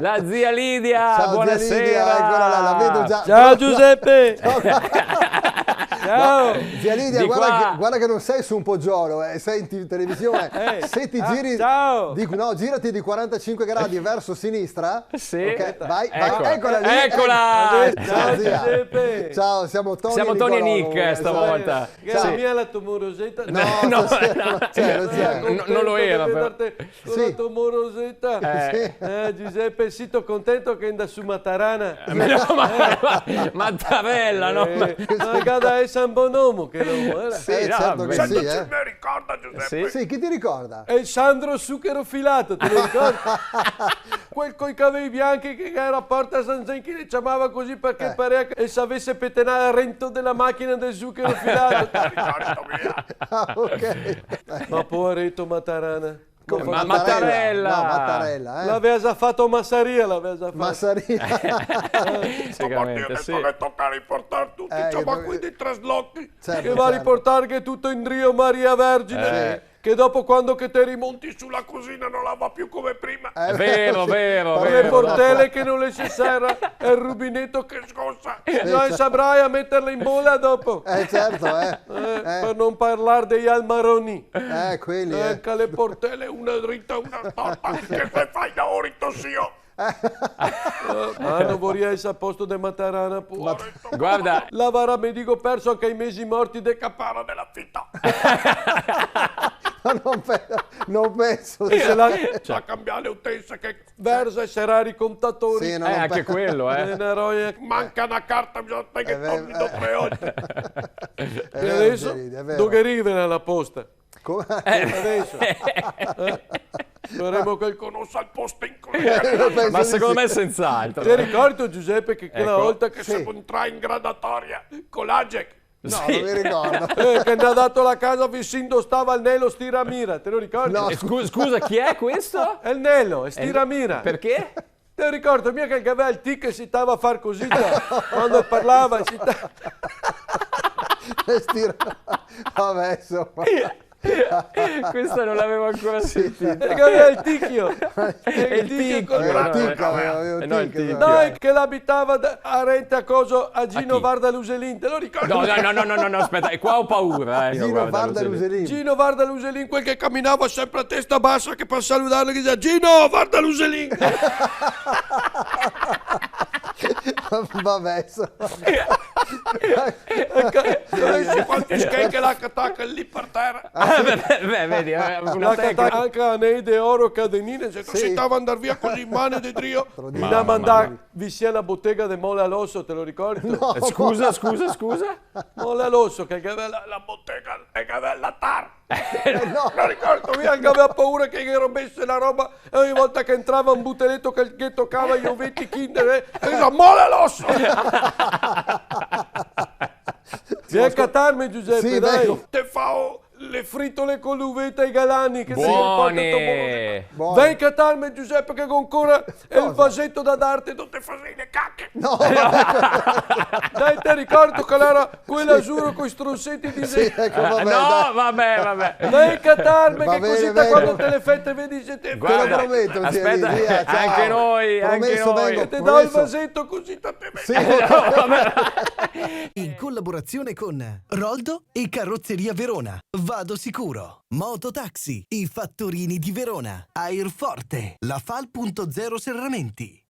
La zia Lidia, Ciao, buonasera. zia Lidia, eccola là, la vedo già. Ciao Giuseppe! Ciao! Zia Lidia, Di guarda qua. guarda che non sei su un poggiolo, sei in televisione. Se ti giri, ciao. girati di 45 gradi verso sinistra. Sì. Ok, vai, Eccola. eccola lì. Eccola. Ciao, zia. Giuseppe! Ciao, siamo Tony, Siamo Tony e Nicolò, Nick stavolta. Che Sì. la mia è la tumorosetta? No, No, stasera no. non c'è, non c'è. Non lo era, però. Con Sì. la tumorosetta. Giuseppe, sì, to contento che anda su Matarana. Mattarella, no? Ma cada è San Bonomo che lo era. Sì, no, certo che beh. sì, eh. Mi ricorda Giuseppe? Sì. Sì, chi ti ricorda? È il Sandro Zucchero Filato, te lo ricordi? Quel coi capelli bianchi che era a Porta San Zen che le chiamava così perché pareva che sapesse pettinare il rento della macchina del Zucchero Filato. Ricordo mia. Ah, ok. Ma poveretto Matarana. Come Ma Mattarella. No, Mattarella, L'aveva già fatto Massaria, l'aveva già fatto. Massaria. Io ho Sicuramente, sì. detto che tocca riportare tutti, ma quindi traslochi. Certo, Che va a certo. riportare che tutto in Rio Maria Vergine. Che dopo quando che te rimonti Monti sulla cosina non la va più come prima. È vero, vero, le vero. portelle che non le si serra e il rubinetto che Scossa. non saprai a metterle in bolla dopo. Certo, Per non parlare degli almaroni. quelli, Ecco le portelle. Una dritta, una torta, che se fai da orito io. Non vorrei essere a posto di Matarana. Guarda, Lavara mi dico perso anche i mesi morti de Capara della fitta. non penso. E se la Sa cambiare le utenze che versa e serrari contatori. Sì, no, anche quello, Una roia. manca una carta, bisogna che torni dopo 3 ore. E vero, adesso Geridi, è vero. dove arriva la posta? Come- Adesso faremo quel Conosce il posto in collega. penso ma di secondo sì. me senz'altro. Ti ricordo Giuseppe che quella Ecco. volta che, Se entra in gradatoria con l'Agec. No, non mi ricordo. che ne ha dato la casa vicino stava il Nelo Stiramira, te lo ricordi? No. Scusa, chi è questo? È il Nelo, è Stiramira. Perché? Te lo ricordo mica che aveva il tic e si stava a far così quando parlava. Vabbè, insomma. Questo non l'avevo ancora sentito. Che aveva il ticchio. il ticchio, col- Era no, ticca, no, aveva no, il ticca, ticchio. Dai, che l'abitava a Rente a Coso a Gino chi? Varda Luselin, te lo ricordi? No, aspetta, e qua ho paura. Gino guarda, Varda non so dire. Luselin. Gino Varda Luselin, quel che camminava sempre a testa bassa, che per salutarlo che diceva Gino Varda Luselin. Vabbè, insomma. Quanti schenche la catacca lì per terra. Beh, vedi, una La tecnica. anche a Neide Oro Cadenine, se Si stava andare via così in mano di Dio. mi da mandare vicino alla bottega di Mole Alosso, te lo ricordi? No. Scusa. Mole Alosso, che aveva La bottega e che aveva la tar. No. Non ricordo mia che aveva paura che gli rompesse la roba e ogni volta che entrava un buteletto che toccava gli ovetti Kinder e diceva mole l'osso. Vieni a catarmi Giuseppe, Sì, dai. vengo. te fa Le fritole con l'uvetta ai galani che Buone. Buono. Vieni a catarmi Giuseppe che ancora è il vasetto da darti. te fa le cacche. No, Dai, ti ricordo che era quell'azzurro con i stronzetti di sì, ecco, vabbè, No, dai. vabbè. Vieni a catarmi Va che bene, così da vengo. quando te le fette vedi se te Te lo Guarda, prometto, zia aspetta, Lidia, ciao. anche noi, Promesso, vengo, te do il promesso. vasetto così da te Sì, In collaborazione con Roldo e Carrozzeria Verona. Vado sicuro. Mototaxi, i fattorini di Verona. Airforte, la Fal.0 Serramenti.